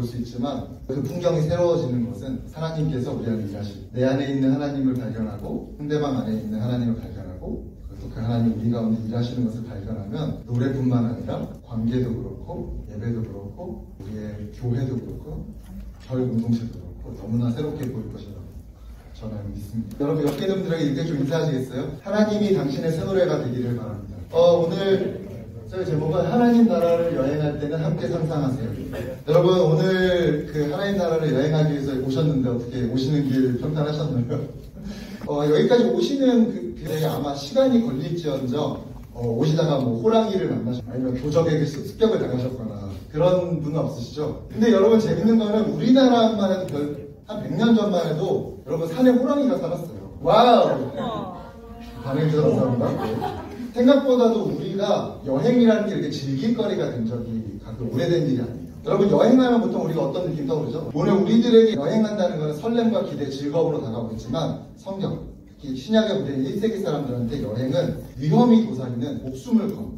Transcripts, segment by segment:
수 있지만 그 풍경이 새로워지는 것은 하나님께서 우리 안에 일하시고 내 안에 있는 하나님을 발견하고 상대방 안에 있는 하나님을 발견하고 또 그 하나님 우리 가운데 일하시는 것을 발견하면 노래뿐만 아니라 관계도 그렇고 예배도 그렇고 우리의 교회도 그렇고 교회 공동체도 그렇고 너무나 새롭게 보일 것이라고 저는 믿습니다. 여러분 옆에 있는 분들에게 이렇게 좀 인사하시겠어요? 하나님이 당신의 새 노래가 되기를 바랍니다. 오늘 저희 제목은 하나님 나라를 여행할 때는 함께 상상하세요. 여러분 오늘 그 하나님 나라를 여행하기 위해서 오셨는데 어떻게 오시는 길 평탄하셨나요? 여기까지 오시는 그게 아마 시간이 걸릴지언정 오시다가 뭐 호랑이를 만나셨거나 아니면 도적에게 습격을 당하셨거나 그런 분은 없으시죠? 근데 여러분 재밌는 거는 우리나라만 해도 한 100년 전만 해도 여러분 산에 호랑이가 살았어요. 와우! 반응이 감사합니다. 생각보다도 우리가 여행이라는 게 이렇게 즐길 거리가 된 적이 가끔 오래된 일이 아니에요. 여러분 여행하면 보통 우리가 어떤 느낌 떠오르죠? 오늘 우리들에게 여행한다는 것은 설렘과 기대, 즐거움으로 다가오고 있지만 성경, 특히 신약의 무대인 1세기 사람들한테 여행은 위험이 도사리는 목숨을 건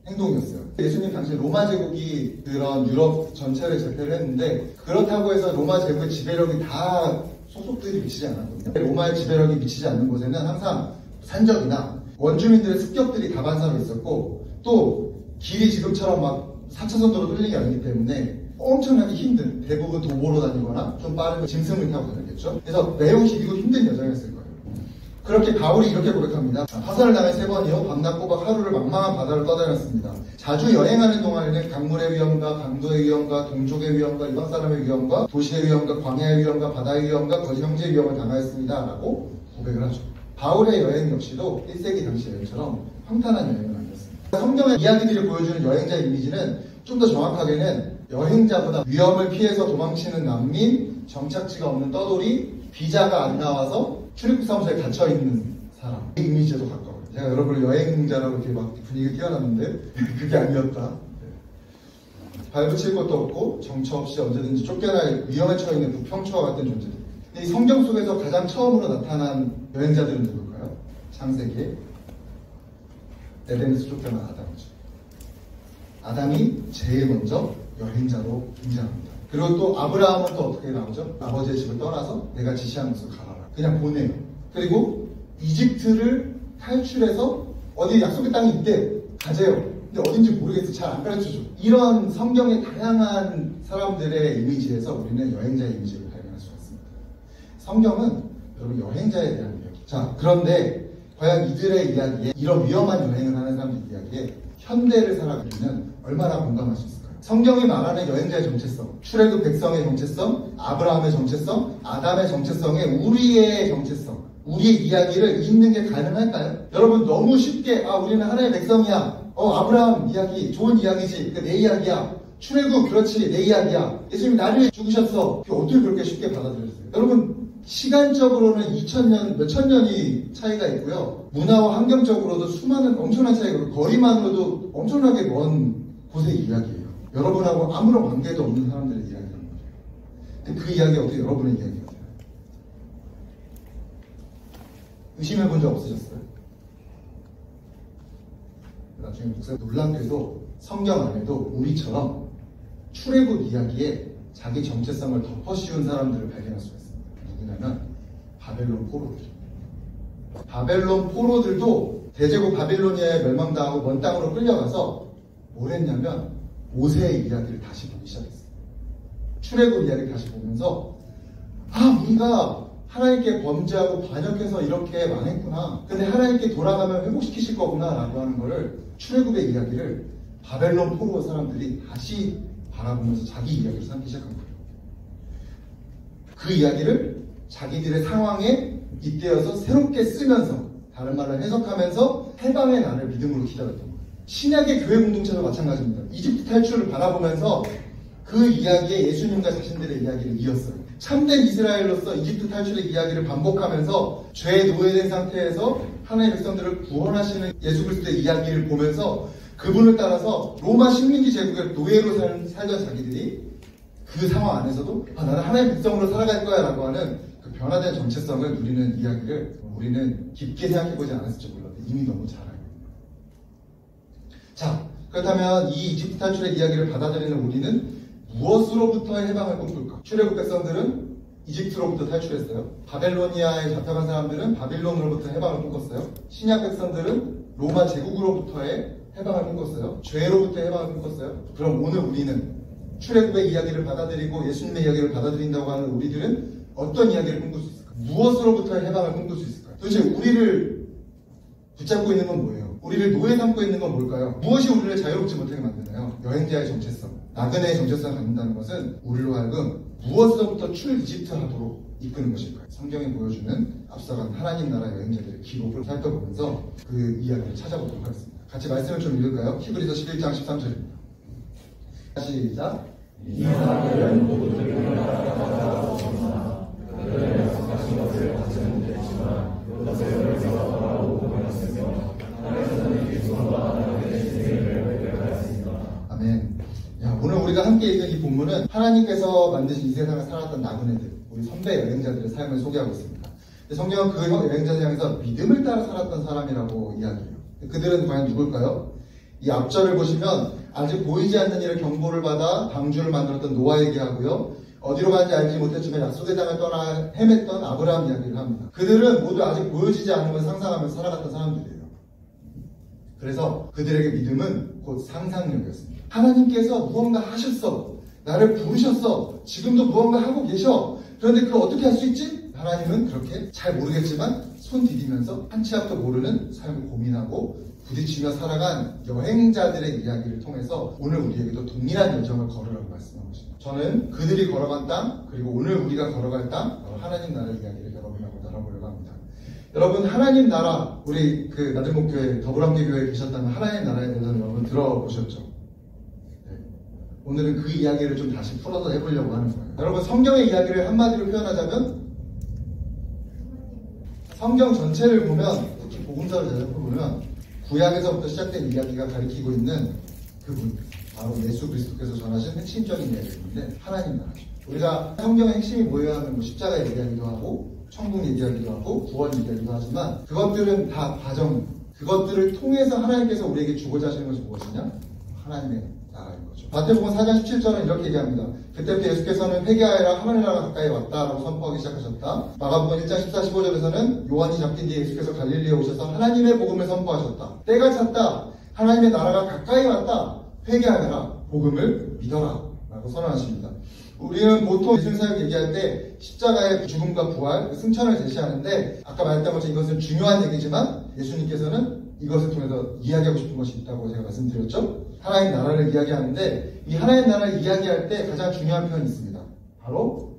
행동이었어요. 예수님 당시 로마 제국이 그런 유럽 전체를 제패를 했는데 그렇다고 해서 로마 제국의 지배력이 다 소속들이 미치지 않았거든요. 로마의 지배력이 미치지 않는 곳에는 항상 산적이나 원주민들의 습격들이 다반사로 있었고 또 길이 지금처럼 막 4차선 도로 뚫린 게 아니기 때문에 엄청나게 힘든 대부분 도보로 다니거나 좀 빠른 짐승을 타고 다녔겠죠. 그래서 매우 힘이고 힘든 여정이었을 거예요. 그렇게 바울이 이렇게 고백합니다. 화살을 당해 3번이요 밤낮 꼬박 하루를 망망한 바다를 떠다녔습니다. 자주 여행하는 동안에는 강물의 위험과 강도의 위험과 동족의 위험과 이방 사람의 위험과 도시의 위험과 광야의 위험과 바다의 위험과 거짓 형제의 위험을 당하였습니다 라고 고백을 하죠. 바울의 여행 역시도 1세기 당시 여행처럼 평탄한 여행은 아니었습니다. 성경의 이야기들이 보여주는 여행자 이미지는 좀 더 정확하게는 여행자보다 위험을 피해서 도망치는 난민, 정착지가 없는 떠돌이, 비자가 안 나와서 출입국 사무소에 갇혀있는 사람 그 이미지에도 가까워요. 제가 여러분을 여행자라고 이렇게 막 분위기 띄워놨는데 그게 아니었다. 발붙일 것도 없고 정처 없이 언제든지 쫓겨날 위험에 처해있는 부평초와 같은 존재들. 이 성경 속에서 가장 처음으로 나타난 여행자들은 누굴까요? 창세기에 에덴에서 쫓겨난 아담이죠. 아담이 제일 먼저 여행자로 등장합니다. 그리고 또 아브라함은 또 어떻게 나오죠? 아버지의 집을 떠나서 내가 지시한 곳을 가라라. 그냥 보내요. 그리고 이집트를 탈출해서 어디 약속의 땅이 있대. 가재요. 근데 어딘지 모르겠어. 잘 안 가르쳐줘. 이런 성경의 다양한 사람들의 이미지에서 우리는 여행자의 이미지를 발견할 수가 있습니다. 성경은 여러분 여행자에 대한 이야기. 자, 그런데 과연 이들의 이야기에 이런 위험한 여행을 하는 사람들 이야기에 현대를 살아가기는 얼마나 공감할 수 있을까요? 성경이 말하는 여행자의 정체성, 출애굽 백성의 정체성, 아브라함의 정체성, 아담의 정체성에 우리의 정체성, 우리의 이야기를 잇는 게 가능할까요? 여러분 너무 쉽게 우리는 하나의 백성이야. 아브라함 이야기 좋은 이야기지. 내 이야기야. 출애굽 그렇지 내 이야기야. 예수님이 나를 위해 죽으셨어. 어떻게 그렇게 쉽게 받아들였어요? 여러분 시간적으로는 2000년, 몇천 년이 차이가 있고요. 문화와 환경적으로도 수많은 엄청난 차이가 있고 거리만으로도 엄청나게 먼 곳의 이야기예요. 여러분하고 아무런 관계도 없는 사람들의 이야기란 말이에요. 근데 그 이야기가 어떻게 여러분의 이야기가 돼요? 의심해 본 적 없으셨어요? 나중에 목사가 놀랍게도 성경 안에도 우리처럼 출애굽 이야기에 자기 정체성을 덮어씌운 사람들을 발견할 수가 있습니다. 누구냐면 바벨론 포로들. 바벨론 포로들도 대제국 바빌로니아에 멸망당하고 먼 땅으로 끌려가서 뭘 했냐면 모세의 이야기를 다시 보기 시작했어요. 출애굽 이야기를 다시 보면서 우리가 하나님께 범죄하고 반역해서 이렇게 망했구나. 근데 하나님께 돌아가면 회복시키실 거구나 라고 하는 거를 출애굽의 이야기를 바벨론 포로 사람들이 다시 바라보면서 자기 이야기를 삼기 시작한 거예요. 그 이야기를 자기들의 상황에 빗대어서 새롭게 쓰면서 다른 말로 해석하면서 해방의 날을 믿음으로 기다렸던 거예요. 신약의 교회 공동체도 마찬가지입니다. 이집트 탈출을 바라보면서 그 이야기에 예수님과 자신들의 이야기를 이었어요. 참된 이스라엘로서 이집트 탈출의 이야기를 반복하면서 죄에 노예된 상태에서 하나님의 백성들을 구원하시는 예수 그리스도의 이야기를 보면서 그분을 따라서 로마 식민지 제국의 노예로 살던 자기들이 그 상황 안에서도 나는 하나님의 백성으로 살아갈 거야 라고 하는 그 변화된 정체성을 누리는 이야기를 우리는 깊게 생각해보지 않았을지 몰라도 이미 너무 잘 알고 있습니다. 자, 그렇다면 이 이집트 탈출의 이야기를 받아들이는 우리는 무엇으로부터의 해방을 꿈꿀까? 출애굽 백성들은 이집트로부터 탈출했어요. 바벨로니아에 잡혀간 사람들은 바빌론으로부터 해방을 꿈꿨어요. 신약 백성들은 로마 제국으로부터의 해방을 꿈꿨어요. 죄로부터의 해방을 꿈꿨어요. 그럼 오늘 우리는 출애굽의 이야기를 받아들이고 예수님의 이야기를 받아들인다고 하는 우리들은 어떤 이야기를 꿈꿀 수 있을까? 무엇으로부터의 해방을 꿈꿀 수 있을까요? 도대체 우리를 붙잡고 있는 건 뭐예요? 우리를 노예 삼고 있는 건 뭘까요? 무엇이 우리를 자유롭지 못하게 만드나요? 여행자의 정체성, 나그네의 정체성을 갖는다는 것은 우리로 하여금 무엇으로부터 출이집트하도록 이끄는 것일까요? 성경이 보여주는 앞서간 하나님 나라 여행자들의 기록을 살펴보면서 그 이야기를 찾아보도록 하겠습니다. 같이 말씀을 좀 읽을까요? 히브리서 11장 13절입니다. 시작. 아멘. 야, 오늘 우리가 함께 읽은 이 본문은 하나님께서 만드신 이 세상을 살았던 나그네들, 우리 선배 여행자들의 삶을 소개하고 있습니다. 성경은 그 여행자들 향해서 믿음을 따라 살았던 사람이라고 이야기해요. 그들은 과연 누굴까요? 이 앞절을 보시면 아직 보이지 않는 일을 경보를 받아 방주를 만들었던 노아 얘기하고요. 어디로 가는지 알지 못했지만 약속의 땅을 떠나 헤맸던 아브라함 이야기를 합니다. 그들은 모두 아직 보여지지 않는 걸 상상하면서 살아갔던 사람들이에요. 그래서 그들에게 믿음은 곧 상상력이었습니다. 하나님께서 무언가 하셨어. 나를 부르셨어. 지금도 무언가 하고 계셔. 그런데 그걸 어떻게 할 수 있지? 하나님은 그렇게 잘 모르겠지만 손 디디면서 한 치 앞도 모르는 삶을 고민하고 부딪히며 살아간 여행자들의 이야기를 통해서 오늘 우리에게도 동일한 여정을 걸으라고 말씀하고 있습니다. 저는 그들이 걸어간 땅, 그리고 오늘 우리가 걸어갈 땅, 하나님 나라의 이야기를 여러분하고 나눠보려고 합니다. 여러분, 하나님 나라, 우리 그 나들목교회, 더불함교회에 계셨다면 하나님 나라에 대해서 여러분 들어보셨죠? 네. 오늘은 그 이야기를 좀 다시 풀어서 해보려고 하는 거예요. 여러분, 성경의 이야기를 한마디로 표현하자면 성경 전체를 보면, 특히 복음서를 살펴보면 구약에서부터 시작된 이야기가 가리키고 있는 그분, 바로 예수 그리스도께서 전하신 핵심적인 이야기인데 하나님 나라죠. 우리가 성경의 핵심이 뭐여야 하면 십자가 얘기하기도 하고 천국 얘기하기도 하고 구원 얘기하기도 하지만 그것들은 다 과정입니다. 그것들을 통해서 하나님께서 우리에게 주고자 하시는 것이 무엇이냐? 하나님의 나라인 거죠. 마태복음 4장 17절은 이렇게 얘기합니다. 그때부터 예수께서는 회개하여라 하나님 나라가 가까이 왔다라고 선포하기 시작하셨다. 마가복음 1장 14, 15절에서는 요한이 잡힌 뒤에 예수께서 갈릴리에 오셔서 하나님의 복음을 선포하셨다. 때가 찼다. 하나님의 나라가 가까이 왔다. 회개하여라. 복음을 믿어라. 라고 선언하십니다. 우리는 보통 예수님 사역 얘기할 때 십자가의 죽음과 부활, 승천을 제시하는데 아까 말했던 것처럼 이것은 중요한 얘기지만 예수님께서는 이것을 통해서 이야기하고 싶은 것이 있다고 제가 말씀드렸죠. 하나님 나라를 이야기하는데 이 하나님 나라를 이야기할 때 가장 중요한 표현이 있습니다. 바로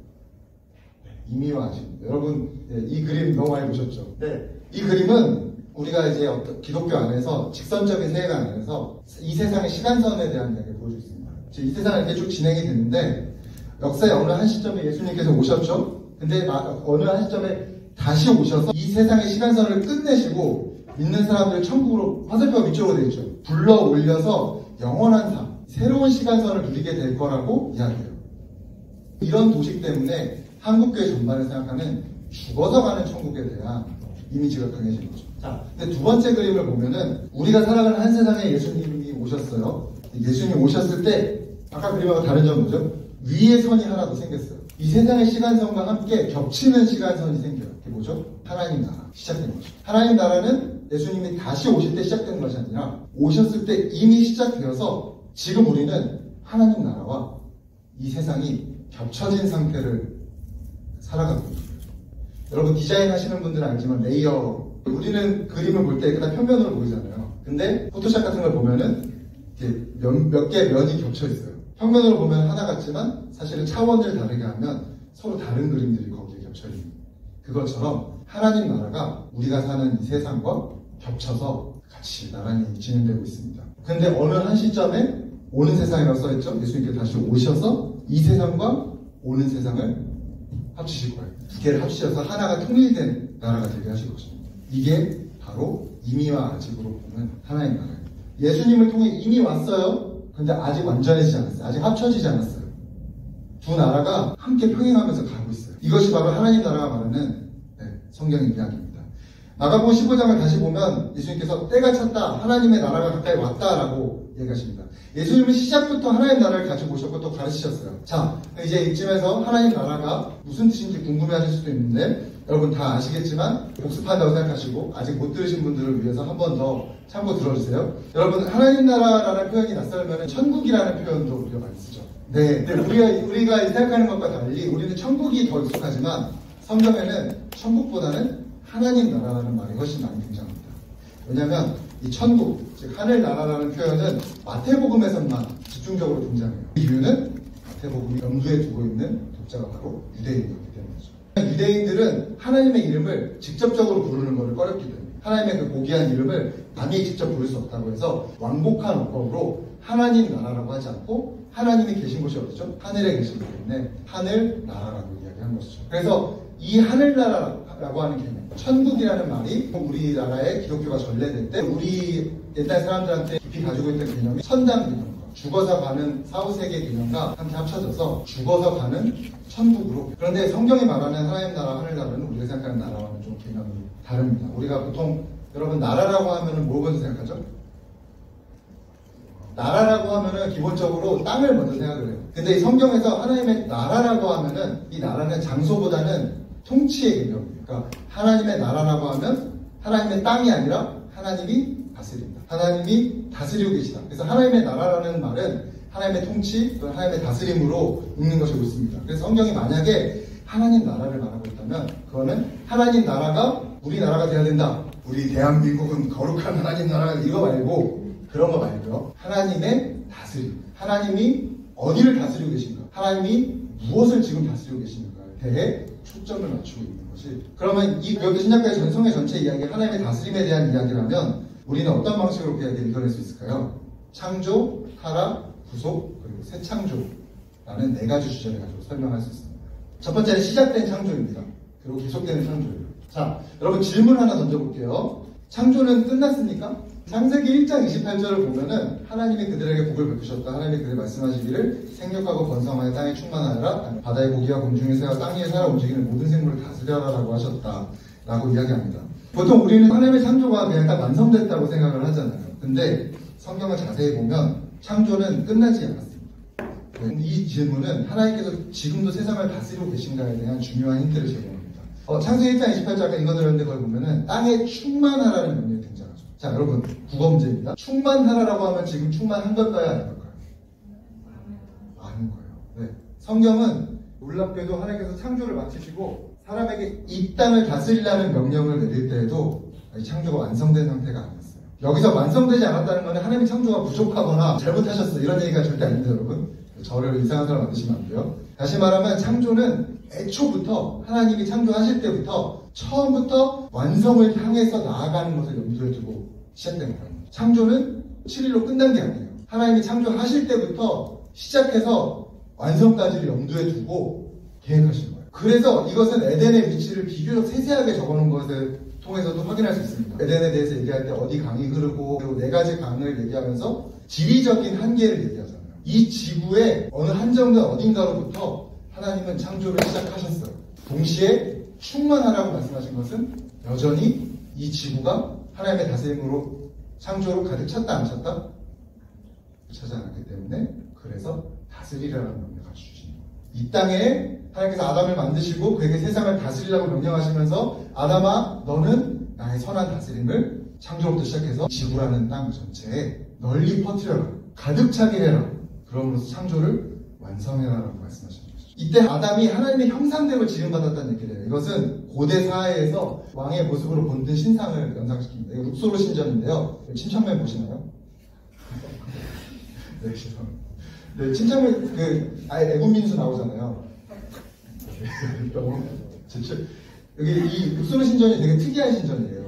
임의와 아직. 여러분 이 그림 너무 많이 보셨죠? 네. 이 그림은 우리가 이제 기독교 안에서 직선적인 세계관 안에서 이 세상의 시간선에 대한 이야기를 보여주고 있습니다. 이 세상이 이렇게 쭉 진행이 되는데 역사의 어느 한 시점에 예수님께서 오셨죠? 근데 어느 한 시점에 다시 오셔서 이 세상의 시간선을 끝내시고 믿는 사람들을 천국으로 화살표가 위쪽으로 되어 있죠. 불러 올려서 영원한 삶, 새로운 시간선을 누리게 될 거라고 이야기해요. 이런 도식 때문에 한국교회 전반을 생각하는 죽어서 가는 천국에 대한 이미지가 강해진 거죠. 자, 근데 두 번째 그림을 보면은 우리가 살아가는 한 세상에 예수님이 오셨어요. 예수님이 오셨을 때 아까 그림하고 다른 점은 뭐죠? 위에 선이 하나 더 생겼어요. 이 세상의 시간선과 함께 겹치는 시간선이 생겨요. 그게 뭐죠? 하나님 나라 시작된 거죠. 하나님 나라는 예수님이 다시 오실 때 시작된 것이 아니라 오셨을 때 이미 시작되어서 지금 우리는 하나님 나라와 이 세상이 겹쳐진 상태를 살아가고 있는 거죠. 여러분 디자인 하시는 분들은 알지만 레이어, 우리는 그림을 볼 때 그냥 평면으로 보이잖아요. 근데 포토샵 같은 걸 보면은 몇 개 면이 겹쳐 있어요. 평면으로 보면 하나 같지만 사실은 차원을 다르게 하면 서로 다른 그림들이 거기에 겹쳐 있는 그것처럼 하나님 나라가 우리가 사는 이 세상과 겹쳐서 같이 나란히 진행되고 있습니다. 근데 어느 한 시점에 오는 세상이라고 써있죠. 예수님께서 다시 오셔서 이 세상과 오는 세상을 합치실 거예요. 두 개를 합치셔서 하나가 통일된 나라가 되게 하실 것입니다. 이게 바로 이미와 아직으로 보는 하나님 나라입니다. 예수님을 통해 이미 왔어요. 근데 아직 완전해지지 않았어요. 아직 합쳐지지 않았어요. 두 나라가 함께 평행하면서 가고 있어요. 이것이 바로 하나님 나라가 말하는 성경의 이야기입니다. 마가복음 15장을 다시 보면 예수님께서 때가 찼다, 하나님의 나라가 가까이 왔다라고 얘기하십니다. 예수님은 시작부터 하나님 나라를 가지고 오셨고 또 가르치셨어요. 자, 이제 이쯤에서 하나님 나라가 무슨 뜻인지 궁금해하실 수도 있는데 여러분 다 아시겠지만 복습한다고 생각하시고 아직 못 들으신 분들을 위해서 한 번 더 참고 들어주세요. 여러분 하나님 나라라는 표현이 낯설면 천국이라는 표현도 우리가 많이 쓰죠. 네, 우리가 생각하는 것과 달리 우리는 천국이 더 익숙하지만 성경에는 천국보다는 하나님 나라라는 말이 훨씬 많이 등장합니다. 왜냐하면 이 천국, 즉 하늘나라라는 표현은 마태복음에서만 집중적으로 등장해요. 그 이유는 마태복음이 염두에 두고 있는 독자가 바로 유대인이었기 때문이죠. 유대인들은 하나님의 이름을 직접적으로 부르는 것을 꺼렸기 때문에 하나님의 그 고귀한 이름을 남이 직접 부를 수 없다고 해서 왕복한 어법으로 하나님 나라라고 하지 않고 하나님이 계신 곳이 어디죠? 하늘에 계시기 때문에 하늘나라라고 이야기한 것이죠. 그래서 이 하늘나라라고 하는 개념, 천국이라는 말이 우리나라에 기독교가 전래될 때 우리 옛날 사람들한테 깊이 가지고 있던 개념이 천당 개념과 죽어서 가는 사후세계 개념과 함께 합쳐져서 죽어서 가는 천국으로. 그런데 성경이 말하는 하나님 나라, 하늘나라는 우리가 생각하는 나라와는 좀 개념이 다릅니다. 우리가 보통 여러분 나라라고 하면은 뭘 먼저 생각하죠? 나라라고 하면은 기본적으로 땅을 먼저 생각을 해요. 근데 이 성경에서 하나님의 나라라고 하면은 이 나라는 장소보다는 통치의 개념이에요. 그러니까 하나님의 나라라고 하면 하나님의 땅이 아니라 하나님이 다스린다. 하나님이 다스리고 계시다. 그래서 하나님의 나라라는 말은 하나님의 통치, 하나님의 다스림으로 읽는 것이 옳습니다. 그래서 성경이 만약에 하나님 나라를 말하고 있다면 그거는 하나님 나라가 우리 나라가 돼야 된다. 우리 대한민국은 거룩한 하나님 나라가 이거 말고 그런 거 말고요. 하나님의 다스림. 하나님이 어디를 다스리고 계신가? 하나님이 무엇을 지금 다스리고 계시는가에 대해 초점을 맞추고 있는 것이. 그러면 이 구약의 신약과의 전성의 전체 이야기, 하나님의 다스림에 대한 이야기라면 우리는 어떤 방식으로 그 이야기를 이겨낼 수 있을까요? 창조, 타락, 구속, 그리고 새 창조라는 네 가지 주제를 가지고 설명할 수 있습니다. 첫 번째는 시작된 창조입니다. 그리고 계속되는 창조예요. 자, 여러분 질문 하나 던져볼게요. 창조는 끝났습니까? 창세기 1장 28절을 보면은 하나님이 그들에게 복을 베푸셨다. 하나님이 그들 말씀하시기를 생육하고 번성하여 땅에 충만하여라. 바다의 고기와 곰중의 새와 땅 위에 살아 움직이는 모든 생물을 다스려라라고 하셨다. 라고 이야기합니다. 보통 우리는 하나님의 창조가 그냥 딱 완성됐다고 생각을 하잖아요. 근데 성경을 자세히 보면 창조는 끝나지 않았습니다. 이 질문은 하나님께서 지금도 세상을 다스리고 계신가에 대한 중요한 힌트를 제공합니다. 창세기 1장 28절 아까 읽어드렸는데 거기 보면은 땅에 충만하라는 명령이 등장하죠. 자, 여러분 국어 문제입니다. 충만하라라고 하면 지금 충만한 걸까요? 아닌 걸까요? 아닌 거예요. 네. 성경은 놀랍게도 하나님께서 창조를 마치시고 사람에게 이 땅을 다스리라는 명령을 내릴 때에도 창조가 완성된 상태가 아니었어요. 여기서 완성되지 않았다는 것은 하나님의 창조가 부족하거나 잘못하셨어 이런 얘기가 절대 아닙니다. 여러분 저를 이상한 사람 만드시면 안 돼요. 다시 말하면 창조는 애초부터 하나님이 창조하실 때부터 처음부터 완성을 향해서 나아가는 것을 염두에 두고 시작된 거예요. 창조는 7일로 끝난 게 아니에요. 하나님이 창조하실 때부터 시작해서 완성까지를 염두에 두고 계획하신 거예요. 그래서 이것은 에덴의 위치를 비교적 세세하게 적어놓은 것을 통해서도 확인할 수 있습니다. 에덴에 대해서 얘기할 때 어디 강이 흐르고 그리고 네 가지 강을 얘기하면서 지리적인 한계를 얘기하잖아요. 이 지구의 어느 한정된 어딘가로부터 하나님은 창조를 시작하셨어요. 동시에 충만하라고 말씀하신 것은 여전히 이 지구가 하나님의 다스림으로 창조로 가득 찼다 안 찼다? 차지 않았기 때문에 그래서 다스리라는 명령을 주신 거예요. 이 땅에 하나님께서 아담을 만드시고 그에게 세상을 다스리라고 명령하시면서 아담아 너는 나의 선한 다스림을 창조부터 시작해서 지구라는 땅 전체에 널리 퍼뜨려라. 가득 차게 해라. 그러므로서 창조를 완성해라라고 말씀하시는 거죠. 이때 아담이 하나님의 형상대로 지음받았다는 얘기를 해요. 이것은 고대 사회에서 왕의 모습으로 본뜬 신상을 연상시킵니다. 이거 룩소르 신전인데요. 침착맨 보시나요? 네, 죄송합니다. 네, 침착맨 애국민수 나오잖아요. 여기 이 룩소르 신전이 되게 특이한 신전이에요.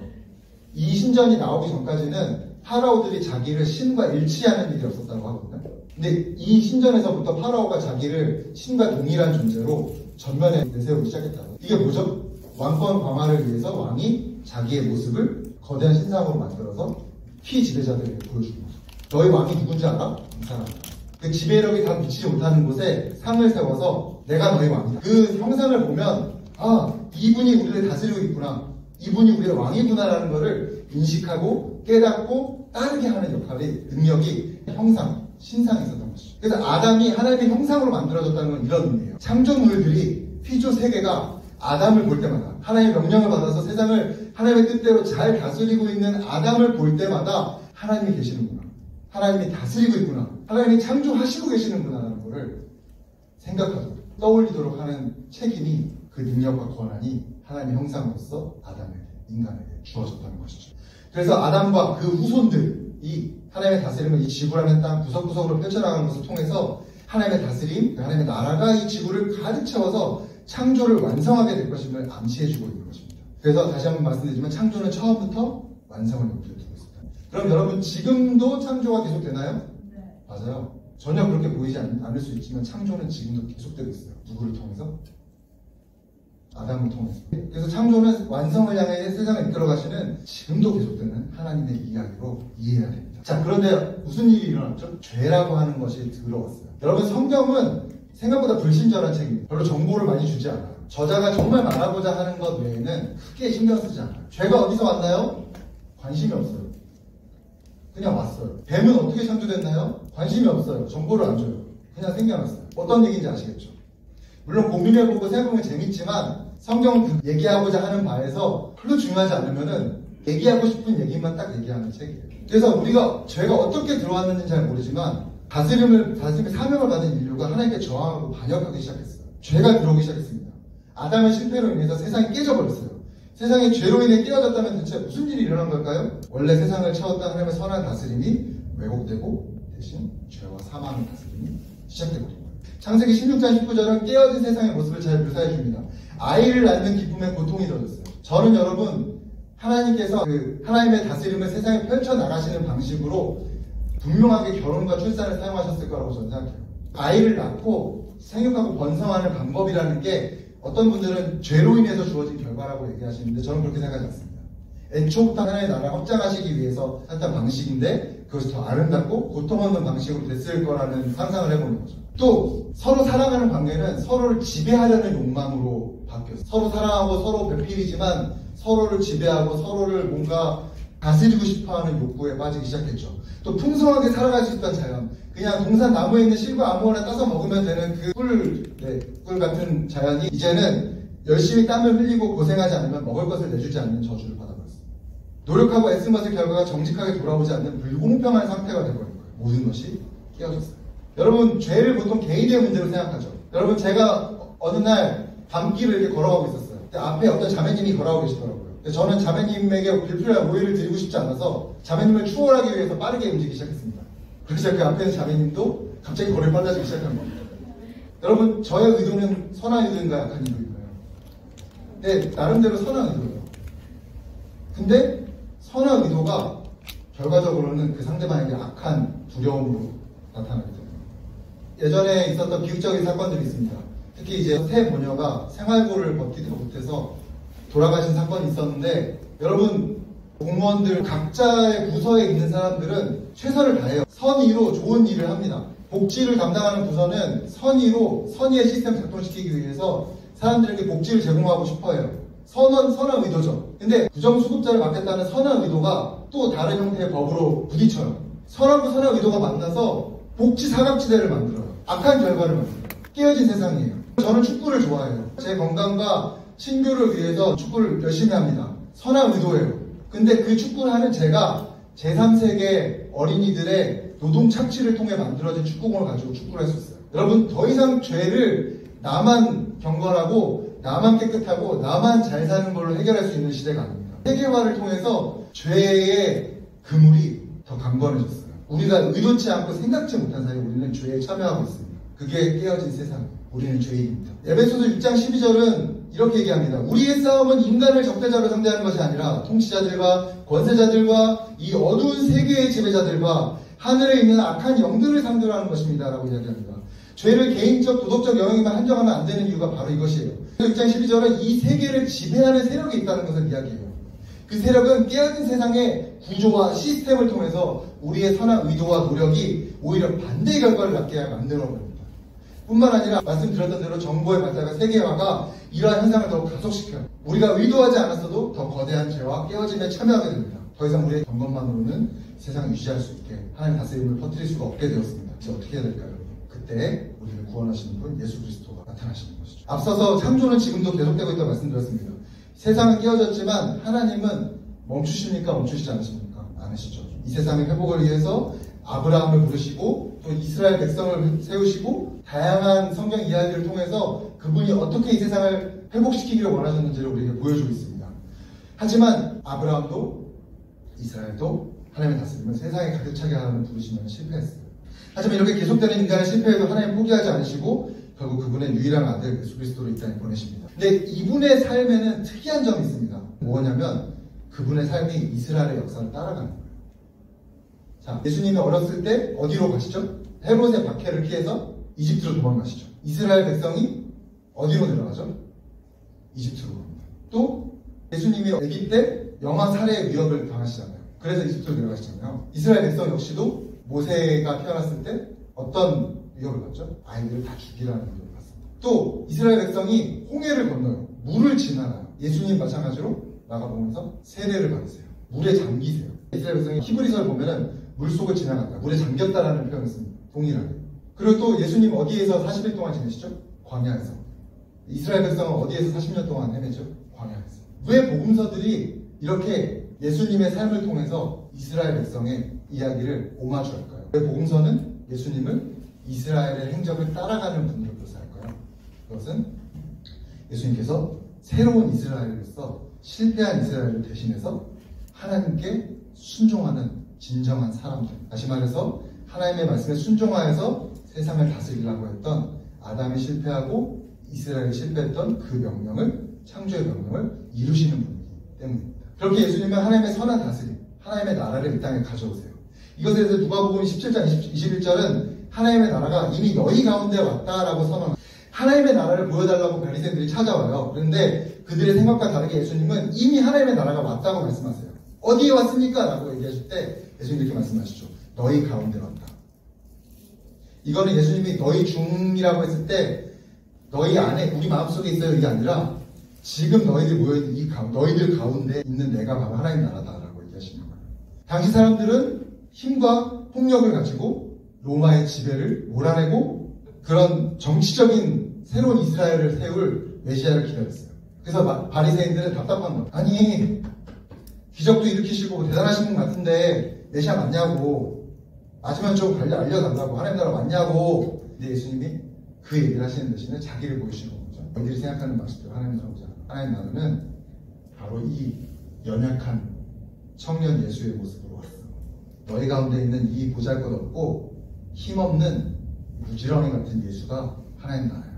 이 신전이 나오기 전까지는 파라오들이 자기를 신과 일치하는 일이 없었다고 하거든요. 근데 이 신전에서부터 파라오가 자기를 신과 동일한 존재로 전면에 내세우기 시작했다고. 이게 뭐죠? 왕권 강화를 위해서 왕이 자기의 모습을 거대한 신상으로 만들어서 피지배자들에게 보여주는 거죠. 너희 왕이 누군지 알아? 이 사람. 그 지배력이 다 미치지 못하는 곳에 상을 세워서 내가 너희 왕이다. 그 형상을 보면 아 이분이 우리를 다스리고 있구나. 이분이 우리의 왕이구나라는 것을 인식하고 깨닫고 따르게 하는 역할이, 능력이 형상, 신상에 있었던 것이죠. 그래서 아담이 하나님의 형상으로 만들어졌다는 건 이런 의미예요. 창조물들이, 피조 세계가 아담을 볼 때마다, 하나님의 명령을 받아서 세상을 하나님의 뜻대로 잘 다스리고 있는 아담을 볼 때마다 하나님이 계시는구나, 하나님이 다스리고 있구나, 하나님이 창조하시고 계시는구나라는 것을 생각하고 떠올리도록 하는 책임이, 그 능력과 권한이 하나님의 형상으로서 아담에게, 인간에게 주어졌다는 것이죠. 그래서 아담과 그 후손들이 하나님의 다스림을 이 지구라는 땅 구석구석으로 펼쳐나가는 것을 통해서 하나님의 다스림, 하나님의 나라가 이 지구를 가득 채워서 창조를 완성하게 될 것임을 암시해주고 있는 것입니다. 그래서 다시 한번 말씀드리지만 창조는 처음부터 완성을 염두에 두고 있습니다. 그럼 여러분, 지금도 창조가 계속되나요? 네. 맞아요. 전혀 그렇게 보이지 않을 수 있지만 창조는 지금도 계속되고 있어요. 누구를 통해서? 아담을 통해서. 그래서 창조는 완성을 향해 세상을 이끌어 가시는 지금도 계속되는 하나님의 이야기로 이해해야 됩니다. 자, 그런데 무슨 일이 일어났죠? 죄라고 하는 것이 들어왔어요. 여러분, 성경은 생각보다 불친절한 책입니다. 별로 정보를 많이 주지 않아요. 저자가 정말 말하고자 하는 것 외에는 크게 신경 쓰지 않아요. 죄가 어디서 왔나요? 관심이 없어요. 그냥 왔어요. 뱀은 어떻게 창조됐나요? 관심이 없어요. 정보를 안 줘요. 그냥 생겨났어요. 어떤 얘기인지 아시겠죠? 물론 고민해보고 생각해보면 재밌지만 성경은 얘기하고자 하는 바에서 별로 중요하지 않으면은 얘기하고 싶은 얘기만 딱 얘기하는 책이에요. 그래서 우리가 죄가 어떻게 들어왔는지는 잘 모르지만 다스림의 사명을 받은 인류가 하나님께 저항하고 반역하기 시작했어요. 죄가 들어오기 시작했습니다. 아담의 실패로 인해서 세상이 깨져버렸어요. 세상이 죄로 인해 깨어졌다면 대체 무슨 일이 일어난 걸까요? 원래 세상을 채웠던 하나님의 선한 다스림이 왜곡되고 대신 죄와 사망의 다스림이 시작되고 있는 거예요. 창세기 16장 19절은 깨어진 세상의 모습을 잘 묘사해 줍니다. 아이를 낳는 기쁨에 고통이 젖었어요. 저는 여러분, 하나님께서 그 하나님의 다스림을 세상에 펼쳐나가시는 방식으로 분명하게 결혼과 출산을 사용하셨을 거라고 저는 생각해요. 아이를 낳고 생육하고 번성하는 방법이라는 게 어떤 분들은 죄로 인해서 주어진 결과라고 얘기하시는데 저는 그렇게 생각하지 않습니다. 애초부터 하나님의 나라를 확장하시기 위해서 했던 방식인데 그것이 더 아름답고 고통 없는 방식으로 됐을 거라는 상상을 해보는 거죠. 또 서로 사랑하는 관계는 서로를 지배하려는 욕망으로 바뀌었어요. 서로 사랑하고 서로 배필이지만 서로를 지배하고 서로를 뭔가 다스리고 싶어하는 욕구에 빠지기 시작했죠. 또 풍성하게 살아갈 수 있던 자연, 그냥 동산 나무에 있는 실과 아무거나 따서 먹으면 되는 그 꿀 같은 자연이 이제는 열심히 땀을 흘리고 고생하지 않으면 먹을 것을 내주지 않는 저주를 받아버렸어요. 노력하고 애쓴 것의 결과가 정직하게 돌아오지 않는 불공평한 상태가 되어버린 거예요. 모든 것이 깨어졌어요. 여러분, 죄를 보통 개인의 문제로 생각하죠. 여러분, 제가 어느 날 밤길을 이렇게 걸어가고 있었어요. 앞에 어떤 자매님이 걸어가고 계시더라고요. 저는 자매님에게 불필요한 오해를 드리고 싶지 않아서 자매님을 추월하기 위해서 빠르게 움직이기 시작했습니다. 그래서 그 앞에 있는 자매님도 갑자기 걸을 빨라지기 시작한 겁니다. 여러분, 저의 의도는 선한 의도인가요? 악한 의도인가요? 네, 나름대로 선한 의도예요. 근데 선한 의도가 결과적으로는 그 상대방에게 악한 두려움으로 나타나게 됩니다. 예전에 있었던 비극적인 사건들이 있습니다. 특히 이제 새 모녀가 생활고를 버티지 못해서 돌아가신 사건이 있었는데, 여러분, 공무원들 각자의 부서에 있는 사람들은 최선을 다해요. 선의로 좋은 일을 합니다. 복지를 담당하는 부서는 선의의 시스템 작동시키기 위해서 사람들에게 복지를 제공하고 싶어해요. 선한 의도죠. 근데 부정수급자를 맡겠다는 선한 의도가 또 다른 형태의 법으로 부딪혀요. 선하고 선한 의도가 만나서 복지 사각지대를 만들어요. 악한 결과를 만들어요. 깨어진 세상이에요. 저는 축구를 좋아해요. 제 건강과 친교를 위해서 축구를 열심히 합니다. 선한 의도예요. 근데 그 축구를 하는 제가 제3세계 어린이들의 노동 착취를 통해 만들어진 축구공을 가지고 축구를 할 수 있어요. 여러분, 더 이상 죄를 나만 경건하고 나만 깨끗하고 나만 잘 사는 걸로 해결할 수 있는 시대가 아닙니다. 세계화를 통해서 죄의 그물이 더 강건해졌어요. 우리가 의도치 않고 생각지 못한 사이에 우리는 죄에 참여하고 있습니다. 그게 깨어진 세상, 우리는 죄인입니다. 에베소서 6장 12절은 이렇게 얘기합니다. 우리의 싸움은 인간을 적대자로 상대하는 것이 아니라 통치자들과 권세자들과 이 어두운 세계의 지배자들과 하늘에 있는 악한 영들을 상대로 하는 것입니다. 라고 이야기합니다. 죄를 개인적 도덕적 영역에만 한정하면 안 되는 이유가 바로 이것이에요. 6장 12절은 이 세계를 지배하는 세력이 있다는 것을 이야기해요. 그 세력은 깨어진 세상의 구조와 시스템을 통해서 우리의 선한 의도와 노력이 오히려 반대의 결과를 낳게 만들어 버립니다. 뿐만 아니라 말씀드렸던 대로 정보의 발달과 세계화가 이러한 현상을 더 가속시켜요. 우리가 의도하지 않았어도 더 거대한 죄와 깨어짐에 참여하게 됩니다. 더 이상 우리의 경건만으로는 세상을 유지할 수 있게 하나님의 다스림을 퍼뜨릴 수가 없게 되었습니다. 이제 어떻게 해야 될까요? 그때 우리를 구원하시는 분 예수 그리스도가 나타나시는 것이죠. 앞서서 창조는 지금도 계속되고 있다고 말씀드렸습니다. 세상은 깨어졌지만 하나님은 멈추십니까? 멈추시지 않으십니까? 않으시죠. 이 세상의 회복을 위해서 아브라함을 부르시고 또 이스라엘 백성을 세우시고 다양한 성경 이야기를 통해서 그분이 어떻게 이 세상을 회복시키기를 원하셨는지를 우리에게 보여주고 있습니다. 하지만 아브라함도 이스라엘도 하나님의 다스림을 세상에 가득 차게 하는 부르시면 실패했어요. 하지만 이렇게 계속되는 인간의 실패에도 하나님 포기하지 않으시고 결국 그분의 유일한 아들 예수 그리스도를 이 땅에 보내십니다. 근데 이분의 삶에는 특이한 점이 있습니다. 뭐냐면 그분의 삶이 이스라엘의 역사를 따라가는 거예요. 자, 예수님이 어렸을 때 어디로 가시죠? 헤롯의 박해를 피해서 이집트로 도망가시죠. 이스라엘 백성이 어디로 내려가죠? 이집트로 갑니다. 또 예수님이 아기 때 영아 살해의 위협을 당하시잖아요. 그래서 이집트로 내려가시잖아요. 이스라엘 백성 역시도 모세가 태어났을 때 어떤 위협을 받죠? 아이들을 다 죽이라는 위협을 받습니다. 또 이스라엘 백성이 홍해를 건너요. 물을 지나가요. 예수님 마찬가지로 나가보면서 세례를 받으세요. 물에 잠기세요. 이스라엘 백성이 히브리서를 보면은 물속을 지나간다. 물에 잠겼다라는 표현을 씁니다. 동일하게. 그리고 또 예수님 어디에서 40일 동안 지내시죠? 광야에서. 이스라엘 백성은 어디에서 40년 동안 헤매죠? 광야에서. 왜 복음서들이 이렇게 예수님의 삶을 통해서 이스라엘 백성의 이야기를 오마주할까요? 왜 복음서는 예수님을 이스라엘의 행적을 따라가는 분으로 묘사할까요? 그것은 예수님께서 새로운 이스라엘로서 실패한 이스라엘을 대신해서 하나님께 순종하는 진정한 사람들, 다시 말해서 하나님의 말씀에 순종하여서 세상을 다스리려고 했던 아담이 실패하고 이스라엘이 실패했던 그 명령을, 창조의 명령을 이루시는 분이기 때문입니다. 그렇게 예수님은 하나님의 선한 다스림, 하나님의 나라를 이 땅에 가져오세요. 이것에 대해서 누가복음 17장 21절은 하나님의 나라가 이미 너희 가운데 왔다라고 선언합니다. 하나님의 나라를 보여달라고 바리새인들이 찾아와요. 그런데 그들의 생각과 다르게 예수님은 이미 하나님의 나라가 왔다고 말씀하세요. 어디에 왔습니까? 라고 얘기하실 때 예수님 이렇게 말씀하시죠. 너희 가운데 왔다. 이거는 예수님이 너희 중이라고 했을 때 너희 안에 우리 마음속에 있어요 이게 아니라 지금 너희들 모여있는 너희들 가운데 있는 내가 바로 하나님 나라다라고 얘기하시는 거예요. 당시 사람들은 힘과 폭력을 가지고 로마의 지배를 몰아내고 그런 정치적인 새로운 이스라엘을 세울 메시아를 기다렸어요. 그래서 바리새인들은 답답한 거예요. 아니 기적도 일으키시고 대단하신 분 같은데 메시아 맞냐고, 맞으면 좀 알려달라고, 하나님 나라 맞냐고. 근데 예수님이 그 얘기를 하시는 대신에 자기를 보여주시는 거죠. 너희들이 생각하는 맛이대로 하나님 나라 오지 않아. 하나님 나라는 바로 이 연약한 청년 예수의 모습으로 왔어. 너희 가운데 있는 이 보잘것없고 힘없는 부지런이 같은 예수가 하나님 나라야.